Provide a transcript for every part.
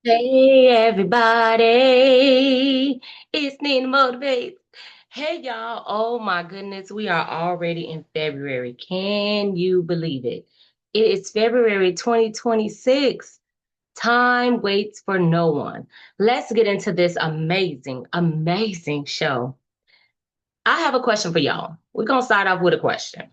Hey everybody, it's Nina Motivates. Hey y'all, oh my goodness, we are already in February. Can you believe it? It is February 2026. Time waits for no one. Let's get into this amazing show. I have a question for y'all. We're going to start off with a question.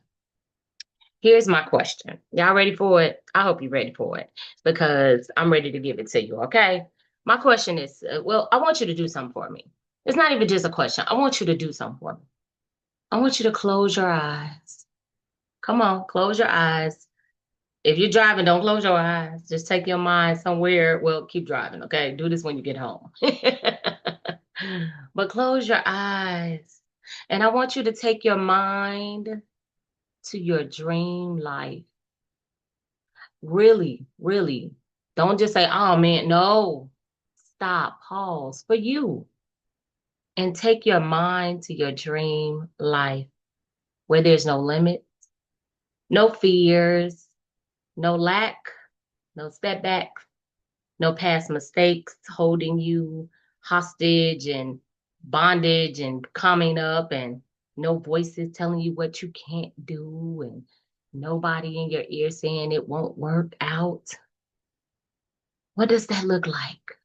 Here's my question. Y'all ready for it? I hope you're ready for it because I'm ready to give it to you, okay? My question is well, I want you to do something for me. It's not even just a question. I want you to do something for me. I want you to close your eyes. Come on, close your eyes. If you're driving, don't close your eyes. Just take your mind somewhere. Well, keep driving, okay? Do this when you get home. But close your eyes. And I want you to take your mind to your dream life. Really, really. Don't just say, oh man, no. Stop, pause for you and take your mind to your dream life where there's no limit, no fears, no lack, no setbacks, no past mistakes holding you hostage and bondage and coming up, and no voices telling you what you can't do, and nobody in your ear saying it won't work out. What does that look like?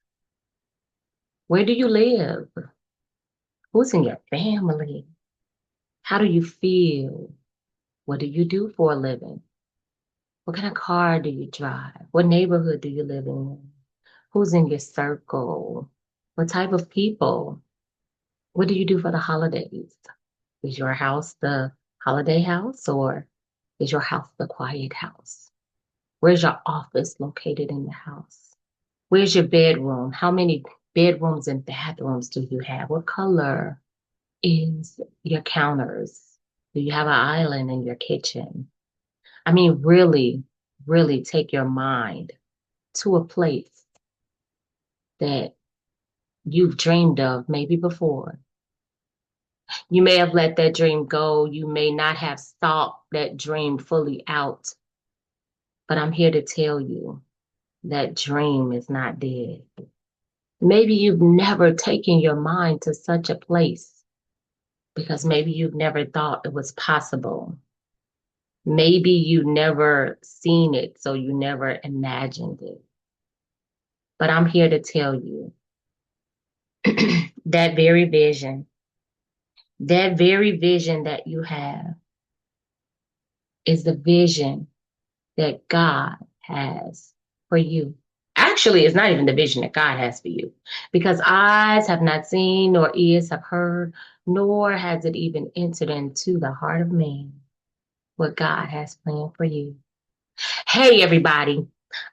Where do you live? Who's in your family? How do you feel? What do you do for a living? What kind of car do you drive? What neighborhood do you live in? Who's in your circle? What type of people? What do you do for the holidays? Is your house the holiday house, or is your house the quiet house? Where's your office located in the house? Where's your bedroom? How many bedrooms and bathrooms do you have? What color is your counters? Do you have an island in your kitchen? I mean, really, really take your mind to a place that you've dreamed of maybe before. You may have let that dream go. You may not have thought that dream fully out, but I'm here to tell you that dream is not dead. Maybe you've never taken your mind to such a place because maybe you've never thought it was possible. Maybe you never seen it, so you never imagined it. But I'm here to tell you that very vision that you have is the vision that God has for you. Actually, it's not even the vision that God has for you because eyes have not seen, nor ears have heard, nor has it even entered into the heart of man what God has planned for you. Hey, everybody.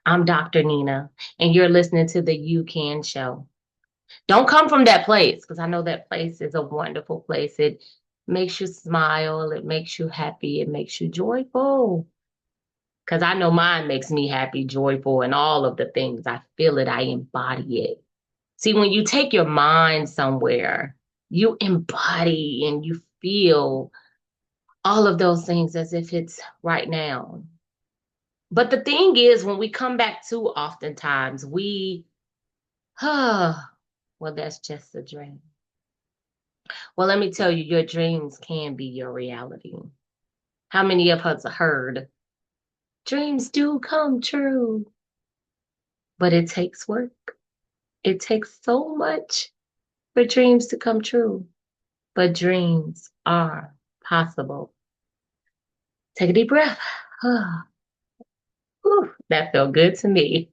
I'm Dr. Nina, and you're listening to the You Can Show. Don't come from that place because I know that place is a wonderful place. It makes you smile, it makes you happy, it makes you joyful. Because I know mine makes me happy, joyful, and all of the things. I feel it, I embody it. See, when you take your mind somewhere, you embody and you feel all of those things as if it's right now. But the thing is, when we come back to oftentimes, well, that's just a dream. Well, let me tell you, your dreams can be your reality. How many of us heard dreams do come true? But it takes work. It takes so much for dreams to come true. But dreams are possible. Take a deep breath. Whew, that felt good to me.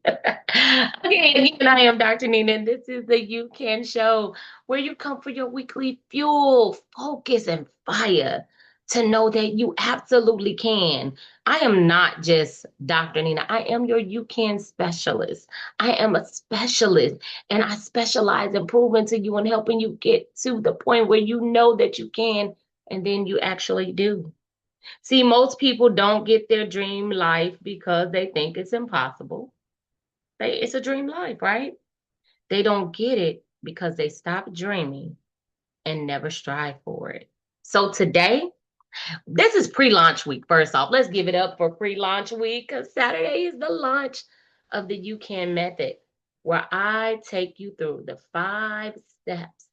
Okay, again, I am Dr. Nina, and this is the You Can Show, where you come for your weekly fuel, focus, and fire to know that you absolutely can. I am not just Dr. Nina, I am your You Can specialist. I am a specialist, and I specialize in proving to you and helping you get to the point where you know that you can, and then you actually do. See, most people don't get their dream life because they think it's impossible. It's a dream life, right? They don't get it because they stop dreaming and never strive for it. So today, this is pre-launch week. First off, let's give it up for pre-launch week because Saturday is the launch of the You Can method. where I take you through the 5 steps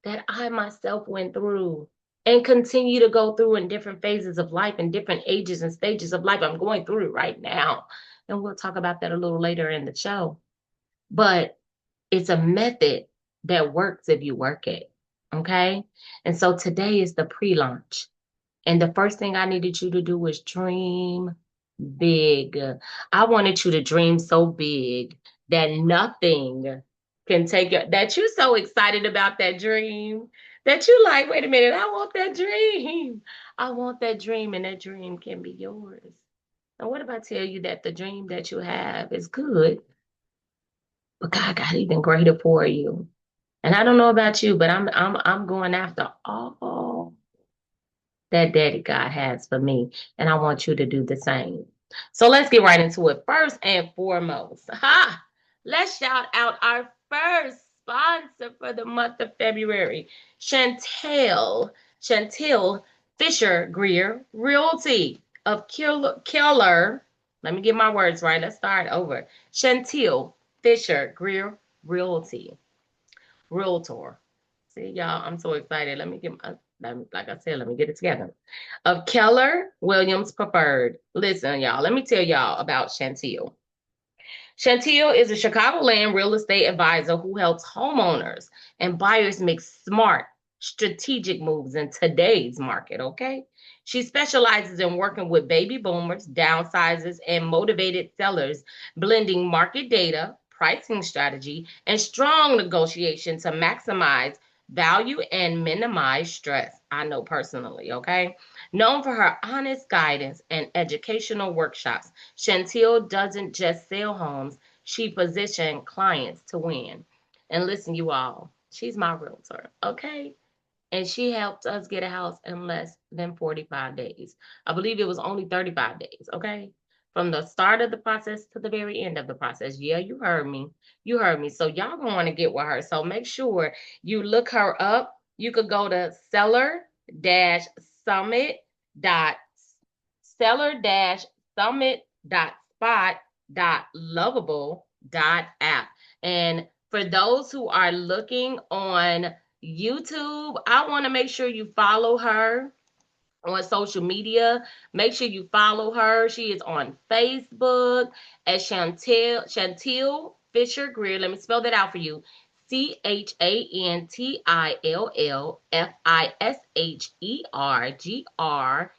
that I myself went through and continue to go through in different phases of life and different ages and stages of life. I'm going through it right now. And we'll talk about that a little later in the show. But it's a method that works if you work it. Okay. And so today is the pre launch. And the first thing I needed you to do was dream big. I wanted you to dream so big that nothing can take it, that you're so excited about that dream that you like, wait a minute, I want that dream. I want that dream, and that dream can be yours. And what if I tell you that the dream that you have is good, but God got even greater for you? And I don't know about you, but I'm going after all that Daddy God has for me. And I want you to do the same. So let's get right into it. First and foremost, let's shout out our first sponsor for the month of February, Chantel Fisher Greer Realty of Keller. Let me get my words right. Let's start over. Chantel Fisher Greer Realty. Realtor. See, y'all, I'm so excited. Let me get my, like I said, let me get it together. Of Keller Williams Preferred. Listen, y'all, let me tell y'all about Chantel. Chantel is a Chicagoland real estate advisor who helps homeowners and buyers make smart, strategic moves in today's market, okay? She specializes in working with baby boomers, downsizers, and motivated sellers, blending market data, pricing strategy, and strong negotiation to maximize value and minimize stress. I know personally, okay? Known for her honest guidance and educational workshops, Chantel doesn't just sell homes, she positions clients to win. And listen, you all, she's my realtor, okay? And she helped us get a house in less than 45 days. I believe it was only 35 days, okay? From the start of the process to the very end of the process. Yeah, you heard me. You heard me. So y'all gonna want to get with her. So make sure you look her up. You could go to summit dot seller-summit.spot.lovable.app. And for those who are looking on YouTube, I want to make sure you follow her on social media. Make sure you follow her. She is on Facebook at Chantel Fisher Greer. Let me spell that out for you. CHANTILFISHERGREER.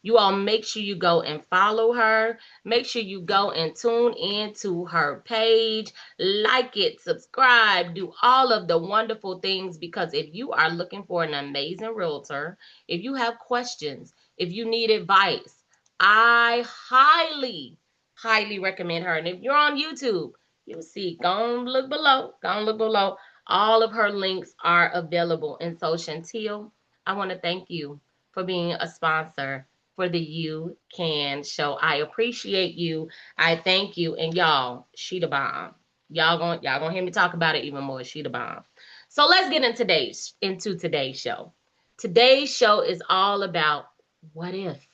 You all make sure you go and follow her. Make sure you go and tune into her page, like it, subscribe, do all of the wonderful things, because if you are looking for an amazing realtor, if you have questions, if you need advice, I highly, highly recommend her. And if you're on YouTube, you'll see, go and look below. Go and look below. All of her links are available. And so, Chantel, I want to thank you for being a sponsor for the You Can Show. I appreciate you. I thank you. And y'all, she the bomb. Y'all gonna hear me talk about it even more. She the bomb. So let's get into today's show. Today's show is all about what if.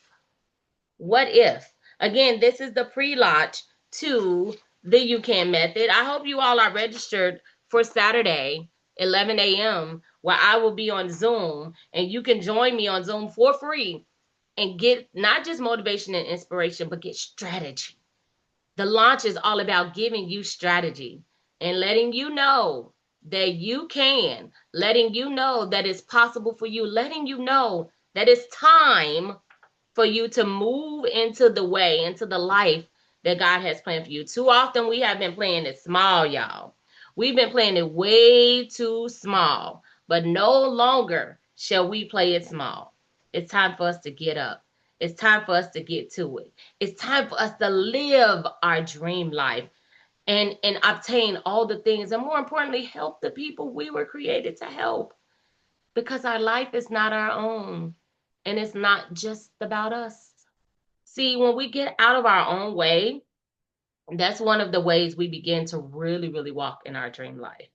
What if? Again, this is the pre-launch to the You Can method. I hope you all are registered for Saturday, 11 a.m., where I will be on Zoom, and you can join me on Zoom for free and get not just motivation and inspiration, but get strategy. The launch is all about giving you strategy and letting you know that you can, letting you know that it's possible for you, letting you know that it's time for you to move into the life that God has planned for you. Too often we have been playing it small, y'all. We've been playing it way too small, but no longer shall we play it small. It's time for us to get up. It's time for us to get to it. It's time for us to live our dream life and obtain all the things, and more importantly, help the people we were created to help, because our life is not our own and it's not just about us. See, when we get out of our own way, that's one of the ways we begin to really, really walk in our dream life.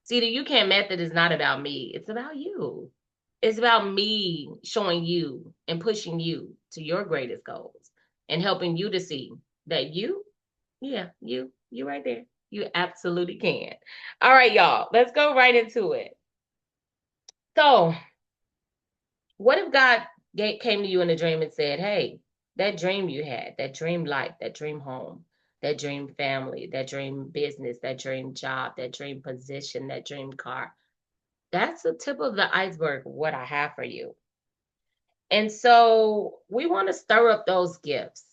See, the You Can method is not about me, it's about you. It's about me showing you and pushing you to your greatest goals and helping you to see that you Yeah, you right there. You absolutely can. All right, y'all. Let's go right into it. So, what if God came to you in a dream and said, "Hey, that dream you had, that dream life, that dream home, that dream family, that dream business, that dream job, that dream position, that dream car, that's the tip of the iceberg of what I have for you." And so we want to stir up those gifts.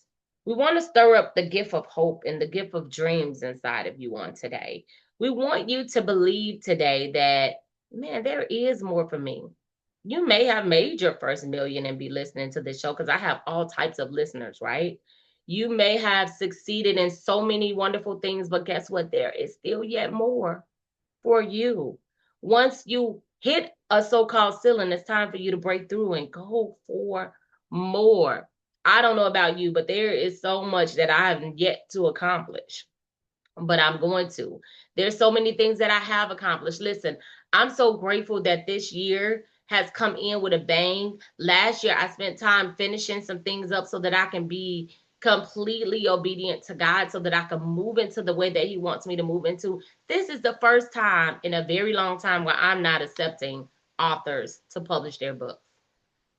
We want to stir up the gift of hope and the gift of dreams inside of you on today. We want you to believe today that, man, there is more for me. You may have made your first million and be listening to this show because I have all types of listeners, right? You may have succeeded in so many wonderful things, but guess what? There is still yet more for you. Once you hit a so-called ceiling, it's time for you to break through and go for more. I don't know about you, but there is so much that I have yet to accomplish, but I'm going to. There's so many things that I have accomplished. Listen, I'm so grateful that this year has come in with a bang. Last year, I spent time finishing some things up so that I can be completely obedient to God so that I can move into the way that He wants me to move into. This is the first time in a very long time where I'm not accepting authors to publish their books.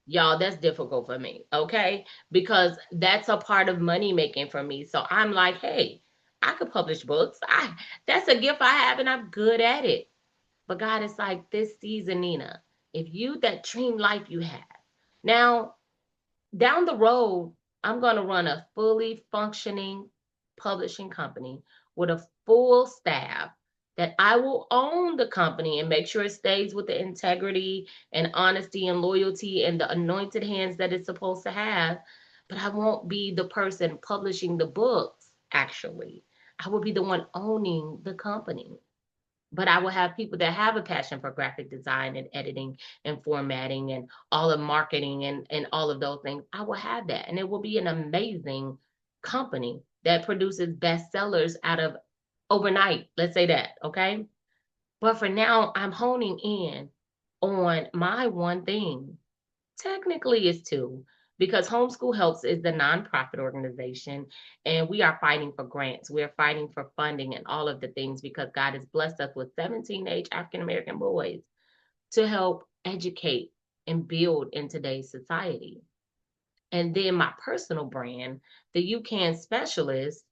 Y'all, that's difficult for me, okay? Because that's a part of money making for me. So I'm like, hey, I could publish books. I That's a gift I have and I'm good at it. But God is like, this season, Nina, if you that dream life you have. Now, down the road, I'm going to run a fully functioning publishing company with a full staff that I will own the company and make sure it stays with the integrity and honesty and loyalty and the anointed hands that it's supposed to have. But I won't be the person publishing the books, actually. I will be the one owning the company, but I will have people that have a passion for graphic design and editing and formatting and all of marketing and all of those things. I will have that. And it will be an amazing company that produces bestsellers out of overnight. Let's say that. Okay. But for now, I'm honing in on my one thing. Technically, it's two, because Homeschool Helps is the nonprofit organization, and we are fighting for grants. We are fighting for funding and all of the things because God has blessed us with 17 age African American boys to help educate and build in today's society. And then my personal brand, the You Can Specialist,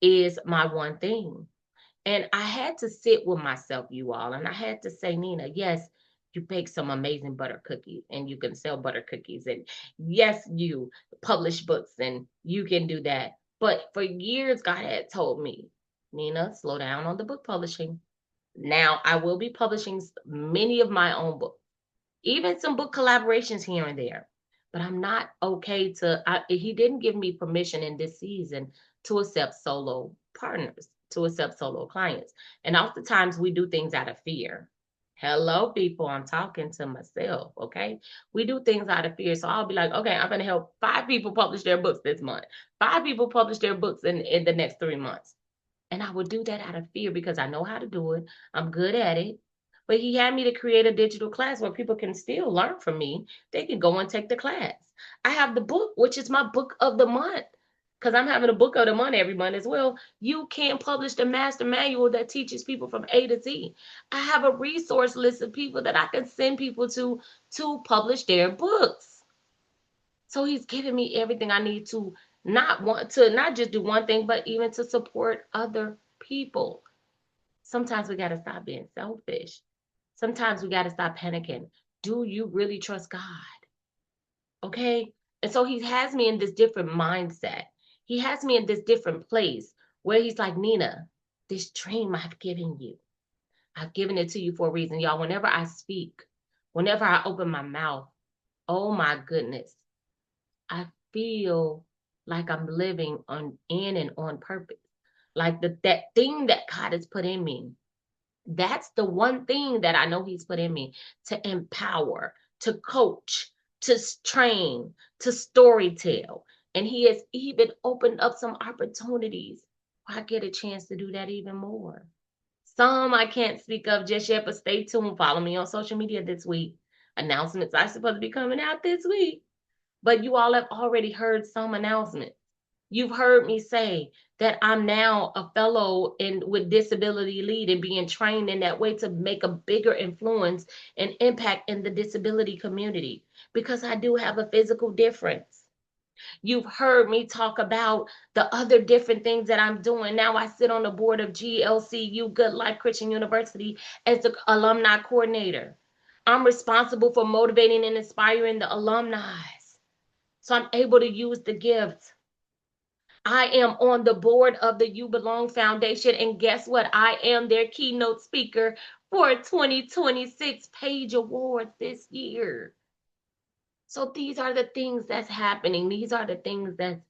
is my one thing. And I had to sit with myself, you all, and I had to say, Nina, yes, you bake some amazing butter cookies and you can sell butter cookies. And yes, you publish books and you can do that. But for years, God had told me, Nina, slow down on the book publishing. Now I will be publishing many of my own books, even some book collaborations here and there. But I'm not okay he didn't give me permission in this season to accept solo partners, to accept solo clients. And oftentimes we do things out of fear. Hello, people, I'm talking to myself, okay? We do things out of fear. So I'll be like, okay, I'm going to help 5 people publish their books this month, 5 people publish their books in the next 3 months. And I would do that out of fear because I know how to do it. I'm good at it. But he had me to create a digital class where people can still learn from me. They can go and take the class. I have the book, which is my book of the month, because I'm having a book of the month every month as well. You can publish the master manual that teaches people from A to Z. I have a resource list of people that I can send people to publish their books. So he's giving me everything I need to not just do one thing, but even to support other people. Sometimes we got to stop being selfish. Sometimes we got to stop panicking. Do you really trust God? Okay. And so he has me in this different mindset. He has me in this different place where he's like, Nina, this dream I've given you, I've given it to you for a reason. Y'all, whenever I speak, whenever I open my mouth, oh my goodness, I feel like I'm living on in and on purpose. Like that thing that God has put in me. That's the one thing that I know He's put in me to empower, to coach, to train, to storytell. And He has even opened up some opportunities where I get a chance to do that even more. Some I can't speak of just yet, but stay tuned. Follow me on social media this week. Announcements are supposed to be coming out this week. But you all have already heard some announcements. You've heard me say that I'm now a fellow in with disability lead and being trained in that way to make a bigger influence and impact in the disability community because I do have a physical difference. You've heard me talk about the other different things that I'm doing. Now I sit on the board of GLCU, Good Life Christian University, as the alumni coordinator. I'm responsible for motivating and inspiring the alumni. So I'm able to use the gifts. I am on the board of the You Belong Foundation, and guess what? I am their keynote speaker for 2026 Page Awards this year. So these are the things that's happening. These are the things that's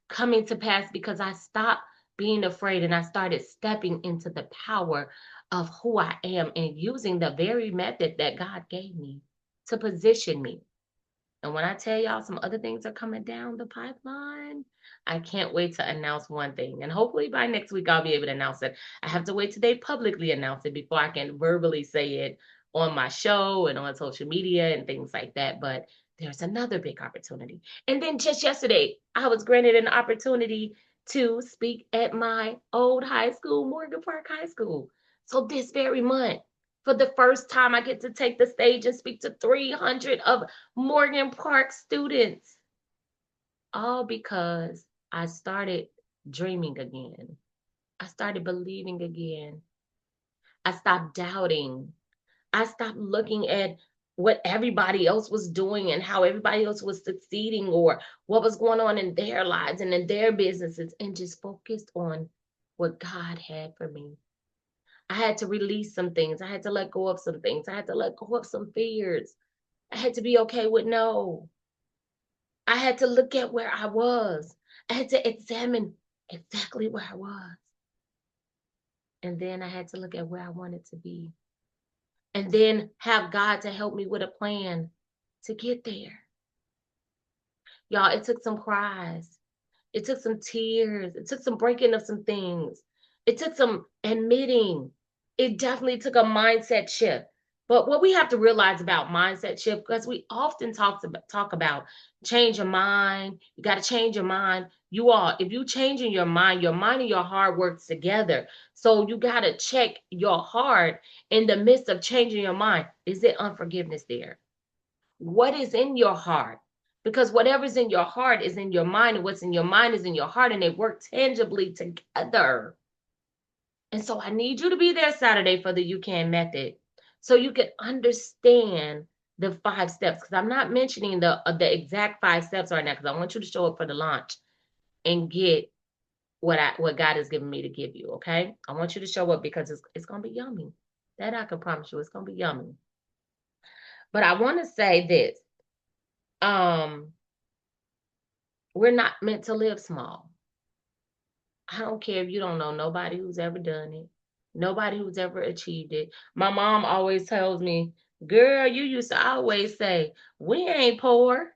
coming to pass because I stopped being afraid and I started stepping into the power of who I am and using the very method that God gave me to position me. And when I tell y'all some other things are coming down the pipeline, I can't wait to announce one thing. And hopefully by next week, I'll be able to announce it. I have to wait till they publicly announce it before I can verbally say it on my show and on social media and things like that. But there's another big opportunity. And then just yesterday, I was granted an opportunity to speak at my old high school, Morgan Park High School. So this very month, for the first time, I get to take the stage and speak to 300 of Morgan Park students, all because I started dreaming again. I started believing again. I stopped doubting. I stopped looking at what everybody else was doing and how everybody else was succeeding or what was going on in their lives and in their businesses and just focused on what God had for me. I had to release some things. I had to let go of some things. I had to let go of some fears. I had to be okay with no. I had to look at where I was. I had to examine exactly where I was. And then I had to look at where I wanted to be. And then have God to help me with a plan to get there. Y'all, it took some cries. It took some tears. It took some breaking of some things. It took some admitting. It definitely took a mindset shift. But what we have to realize about mindset shift, because we often talk about change your mind. You got to change your mind. You all, if you changing your mind and your heart works together. So you got to check your heart in the midst of changing your mind. Is it unforgiveness there? What is in your heart? Because whatever's in your heart is in your mind, and what's in your mind is in your heart, and they work tangibly together. And so I need you to be there Saturday for the You Can method so you can understand the 5 steps. Because I'm not mentioning the exact 5 steps right now, because I want you to show up for the launch and get what God has given me to give you. Okay, I want you to show up because it's gonna be yummy. That I can promise you, it's gonna be yummy. But I want to say this. Um, We're not meant to live small. I don't care if you don't know nobody who's ever done it, nobody who's ever achieved it. My mom always tells me, girl, you used to always say, we ain't poor.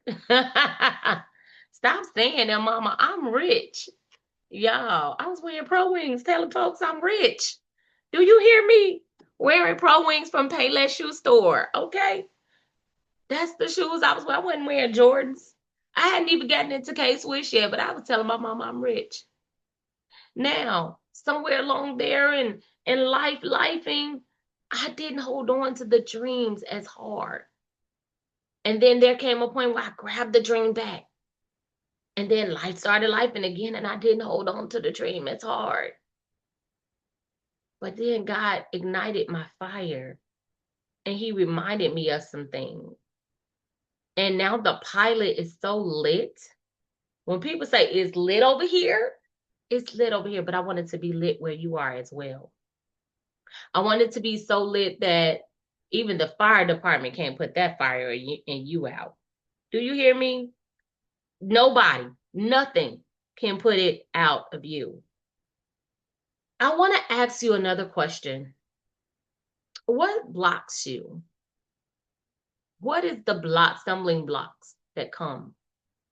Stop saying that, mama. I'm rich. Y'all, I was wearing Pro Wings telling folks I'm rich. Do you hear me? Wearing Pro Wings from Payless Shoe Store. Okay. That's the shoes I was wearing. I wasn't wearing Jordans. I hadn't even gotten into K-Swiss yet, but I was telling my mom I'm rich. Now, somewhere along there in life, lifing, I didn't hold on to the dreams as hard. And then there came a point where I grabbed the dream back. And then life started lifing again, and I didn't hold on to the dream as hard. But then God ignited my fire, and He reminded me of some things. And now the pilot is so lit. When people say it's lit over here, it's lit over here, but I want it to be lit where you are as well. I want it to be so lit that even the fire department can't put that fire in you out. Do you hear me? Nobody, nothing can put it out of you. I want to ask you another question. What blocks you? What is the stumbling blocks that come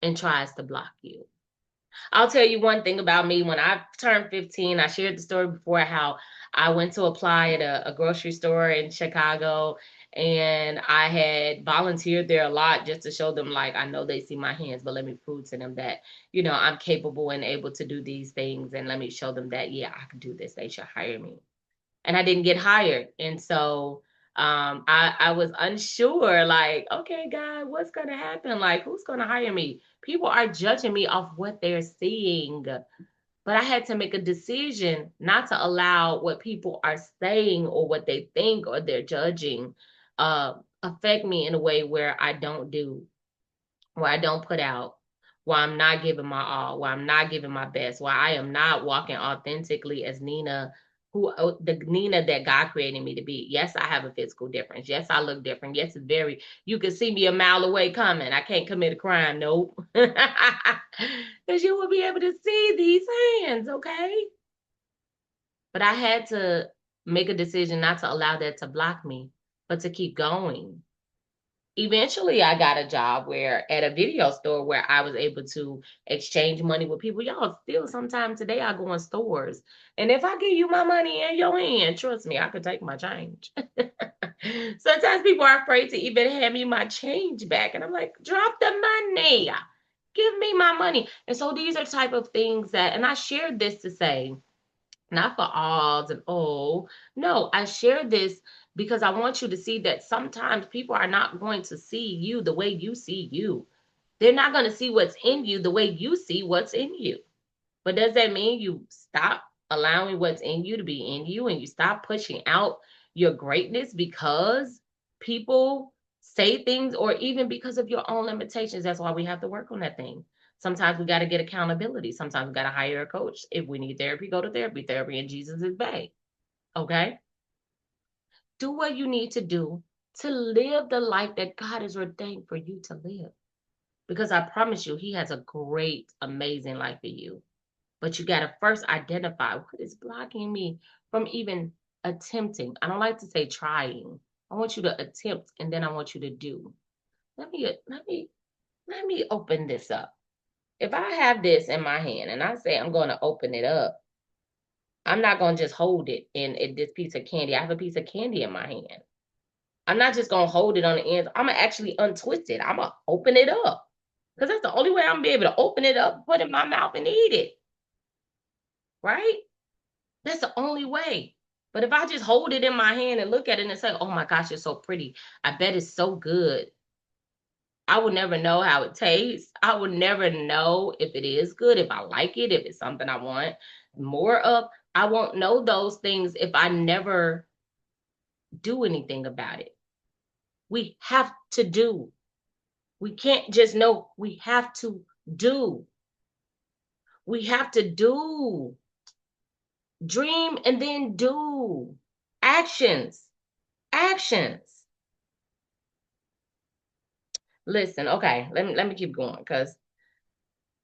and tries to block you? I'll tell you one thing about me. When I turned 15, I shared the story before how I went to apply at a grocery store in Chicago, And I had volunteered there a lot just to show them, like, I know they see my hands, but let me prove to them that, I'm capable and able to do these things. And let me show them that, yeah, I can do this. They should hire me. And I didn't get hired. And so I was unsure, like, okay, God, what's going to happen? Like, who's going to hire me? People are judging me off what they're seeing. But I had to make a decision not to allow what people are saying or what they think or they're judging affect me in a way where where I don't put out, where I'm not giving my all, where I'm not giving my best, where I am not walking authentically as Nina, the Nina that God created me to be. Yes, I have a physical difference. Yes, I look different. Yes, it's very, you can see me a mile away coming. I can't commit a crime. Nope. Because you will be able to see these hands, okay? But I had to make a decision not to allow that to block me, but to keep going. Eventually I got a job where at a video store where I was able to exchange money with people. Y'all, still sometimes today I go in stores, and if I give you my money in your hand, trust me, I could take my change. Sometimes people are afraid to even hand me my change back, and I'm like, drop the money, give me my money. And so these are type of things that, and I shared this to say, not for alls and oh, no, I share this because I want you to see that sometimes people are not going to see you the way you see you. They're not going to see what's in you the way you see what's in you. But does that mean you stop allowing what's in you to be in you and you stop pushing out your greatness because people say things, or even because of your own limitations? That's why we have to work on that thing. Sometimes we got to get accountability. Sometimes we got to hire a coach. If we need therapy, go to therapy. Therapy in Jesus is bae. Okay? Do what you need to do to live the life that God has ordained for you to live. Because I promise you, He has a great, amazing life for you. But you got to first identify what is blocking me from even attempting. I don't like to say trying. I want you to attempt, and then I want you to do. Let me open this up. If I have this in my hand and I say I'm going to open it up, I'm not going to just hold it in this piece of candy. I have a piece of candy in my hand. I'm not just going to hold it on the ends. I'm going to actually untwist it. I'm going to open it up, because that's the only way I'm going to be able to open it up, put it in my mouth, and eat it. Right? That's the only way. But if I just hold it in my hand and look at it and say, oh my gosh, it's so pretty, I bet it's so good, I would never know how it tastes. I would never know if it is good, if I like it, if it's something I want more of. I won't know those things if I never do anything about it. We have to do. We can't just know. We have to do. We have to do. Dream and then do. Actions. Actions. Listen, okay, let me keep going, because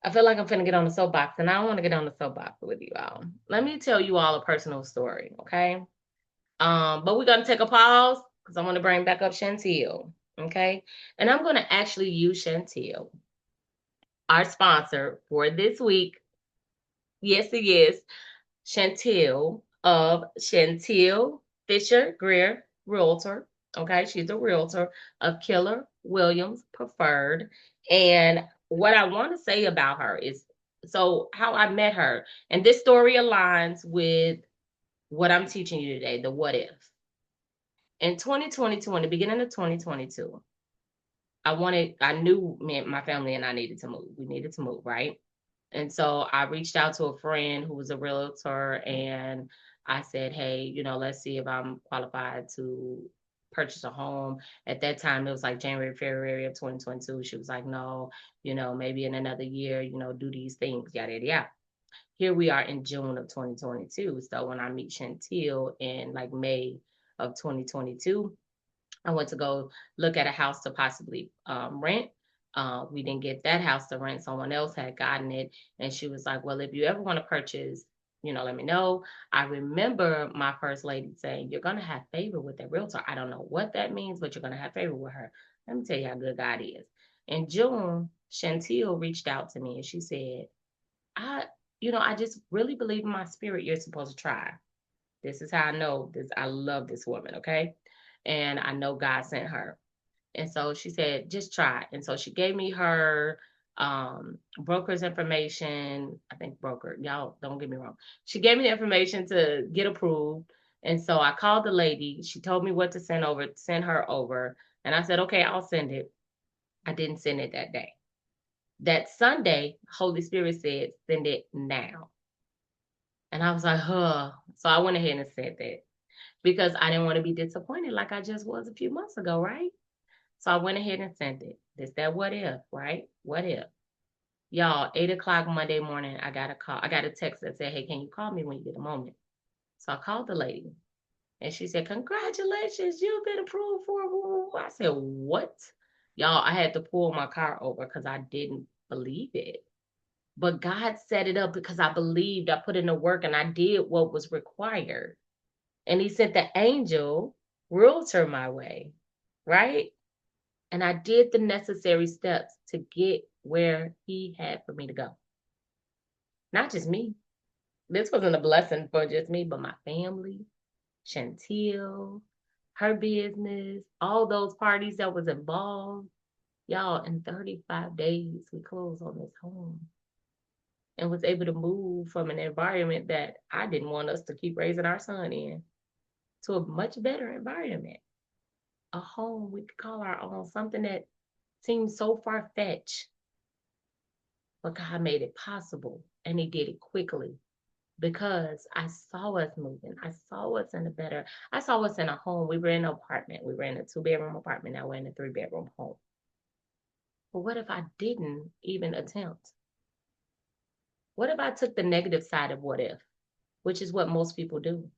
I feel like I'm finna get on the soapbox, and I don't want to get on the soapbox with you all. Let me tell you all a personal story, okay? But we're gonna take a pause because I want to bring back up Chantel, okay? And I'm gonna actually use Chantel, our sponsor for this week. Yes, it is Chantel of Chantel Fisher Greer Realtor. Okay, she's a realtor of Keller Williams Preferred. And what I want to say about her is, so how I met her, and this story aligns with what I'm teaching you today, the what if. In 2022, in the beginning of 2022, I knew me, my family and I needed to move. We needed to move, right? And so I reached out to a friend who was a realtor, and I said, hey, let's see if I'm qualified to purchase a home. At that time, it was like January, February of 2022. She was like, no, maybe in another year, do these things, yada, yada, yada. Here we are in June of 2022. So when I meet Chantel in like May of 2022, I went to go look at a house to possibly rent. We didn't get that house to rent. Someone else had gotten it. And she was like, well, if you ever want to purchase, let me know. I remember my first lady saying, you're going to have favor with that realtor. I don't know what that means, but you're going to have favor with her. Let me tell you how good God is. In June, Chantel reached out to me and she said, I just really believe in my spirit you're supposed to try. This is how I know this. I love this woman, okay? and I know God sent her. And so she said, just try. And so she gave me her broker's information. I think broker, y'all don't get me wrong. She gave me the information to get approved. And so I called the lady. She told me what to send her over. And I said, okay, I'll send it. I didn't send it that day. That Sunday, Holy Spirit said, send it now. And I was like, huh. So I went ahead and said that because I didn't want to be disappointed like I just was a few months ago, right? So I went ahead and sent it. This that what if, right? What if? Y'all, 8 o'clock Monday morning, I got a call. I got a text that said, hey, can you call me when you get a moment? So I called the lady and she said, congratulations, you've been approved for. I said, what? Y'all, I had to pull my car over because I didn't believe it. But God set it up because I believed, I put in the work and I did what was required. And he sent the angel realtor my way, right? And I did the necessary steps to get where he had for me to go. Not just me. This wasn't a blessing for just me, but my family, Chantel, her business, all those parties that was involved. Y'all, in 35 days, we closed on this home and was able to move from an environment that I didn't want us to keep raising our son in to a much better environment. A home we could call our own, something that seemed so far-fetched, but God made it possible and he did it quickly because I saw us moving. I saw us in a better, I saw us in a home. We were in an apartment. We were in a 2-bedroom apartment. Now we're in a 3-bedroom home. But what if I didn't even attempt? What if I took the negative side of what if, which is what most people do?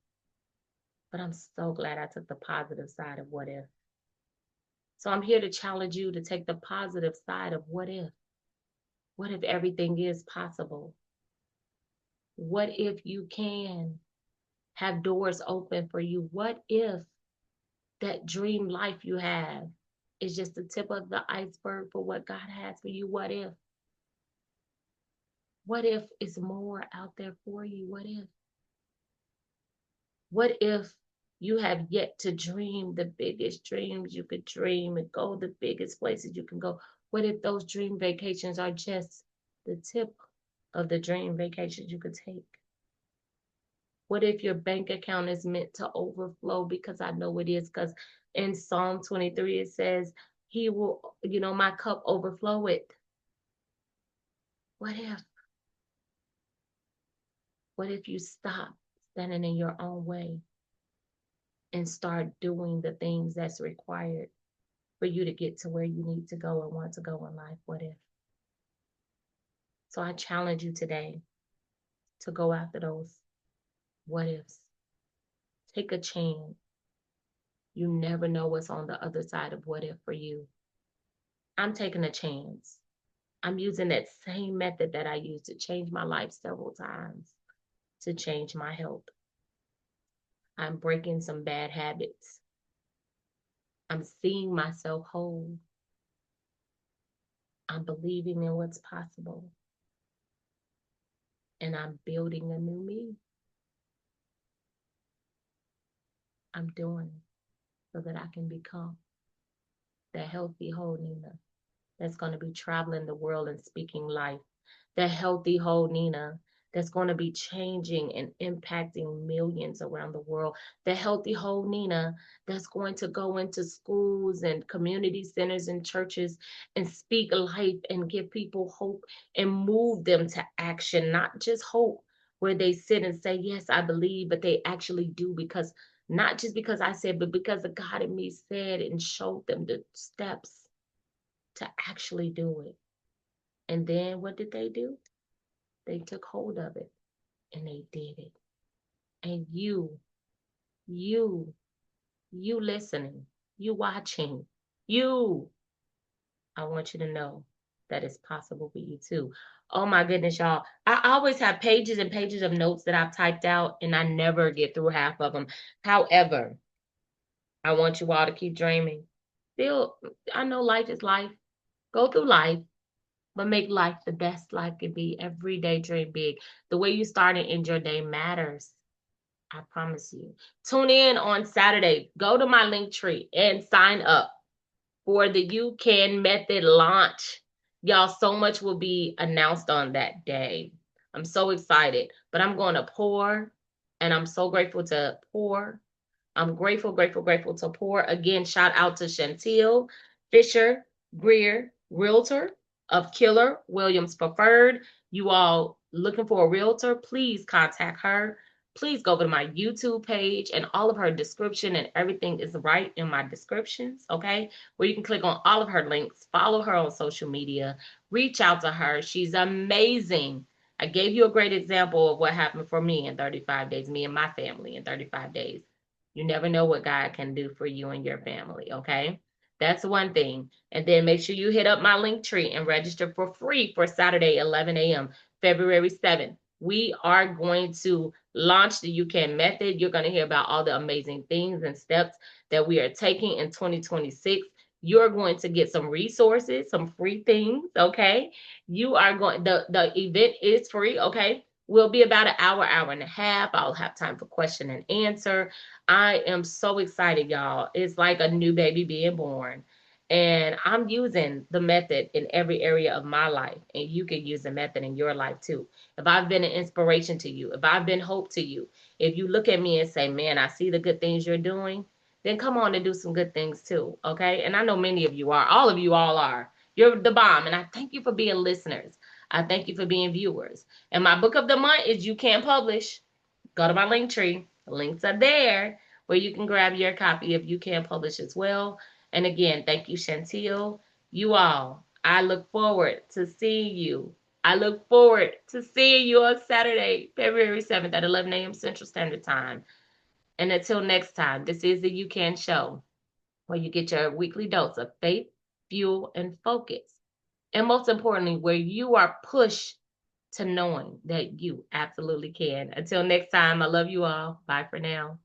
But I'm so glad I took the positive side of what if. So I'm here to challenge you to take the positive side of what if. What if everything is possible? What if you can have doors open for you? What if that dream life you have is just the tip of the iceberg for what God has for you? What if? What if it's more out there for you? What if? What if you have yet to dream the biggest dreams you could dream and go the biggest places you can go? What if those dream vacations are just the tip of the dream vacations you could take? What if your bank account is meant to overflow? Because I know it is, because in Psalm 23, it says, he will, my cup overflow it. What if? What if you stop standing in your own way and start doing the things that's required for you to get to where you need to go and want to go in life? What if? So I challenge you today to go after those what ifs. Take a chance. You never know what's on the other side of what if for you. I'm taking a chance. I'm using that same method that I used to change my life several times to change my health. I'm breaking some bad habits. I'm seeing myself whole. I'm believing in what's possible. And I'm building a new me. I'm doing it so that I can become the healthy whole Nina that's going to be traveling the world and speaking life. The healthy whole Nina that's going to be changing and impacting millions around the world. The healthy whole Nina that's going to go into schools and community centers and churches and speak life and give people hope and move them to action, not just hope where they sit and say, yes, I believe, but they actually do, because not just because I said, but because the God in me said and showed them the steps to actually do it. And then what did they do? They took hold of it and they did it. And you, you listening, you watching, you, I want you to know that it's possible for you too. Oh my goodness, y'all. I always have pages and pages of notes that I've typed out and I never get through half of them. However, I want you all to keep dreaming. Still, I know life is life. Go through life, but make life the best life can be. Every day, dream big. The way you start and end your day matters. I promise you. Tune in on Saturday. Go to my link tree and sign up for the You Can Method launch. Y'all, so much will be announced on that day. I'm so excited, but I'm going to pour, and I'm so grateful to pour. I'm grateful, grateful, grateful to pour. Again, shout out to Chantel Fisher Greer, realtor of Killer Williams Preferred. You all looking for a realtor, please contact her. Please go to my YouTube page, and all of her description and everything is right in my descriptions, okay? Where you can click on all of her links, follow her on social media, reach out to her. She's amazing. I gave you a great example of what happened for me in 35 days, me and my family in 35 days. You never know what God can do for you and your family, okay? That's one thing. And then make sure you hit up my link tree and register for free for Saturday, 11 a.m., February 7th. We are going to launch the You Can Method. You're going to hear about all the amazing things and steps that we are taking in 2026. You're going to get some resources, some free things, okay? You are going, the event is free, okay? Will be about an hour, hour and a half. I'll have time for question and answer. I am so excited, y'all. It's like a new baby being born. And I'm using the method in every area of my life. And you can use the method in your life too. If I've been an inspiration to you, if I've been hope to you, if you look at me and say, man, I see the good things you're doing, then come on and do some good things too. Okay. And I know many of you are, all of you all are. You're the bomb. And I thank you for being listeners. I thank you for being viewers. And my book of the month is You Can Publish. Go to my link tree. The links are there where you can grab your copy if You Can Publish as well. And again, thank you, Chantel. You all, I look forward to seeing you. I look forward to seeing you on Saturday, February 7th at 11 a.m. Central Standard Time. And until next time, this is the You Can Show, where you get your weekly dose of faith, fuel, and focus. And most importantly, where you are pushed to knowing that you absolutely can. Until next time, I love you all. Bye for now.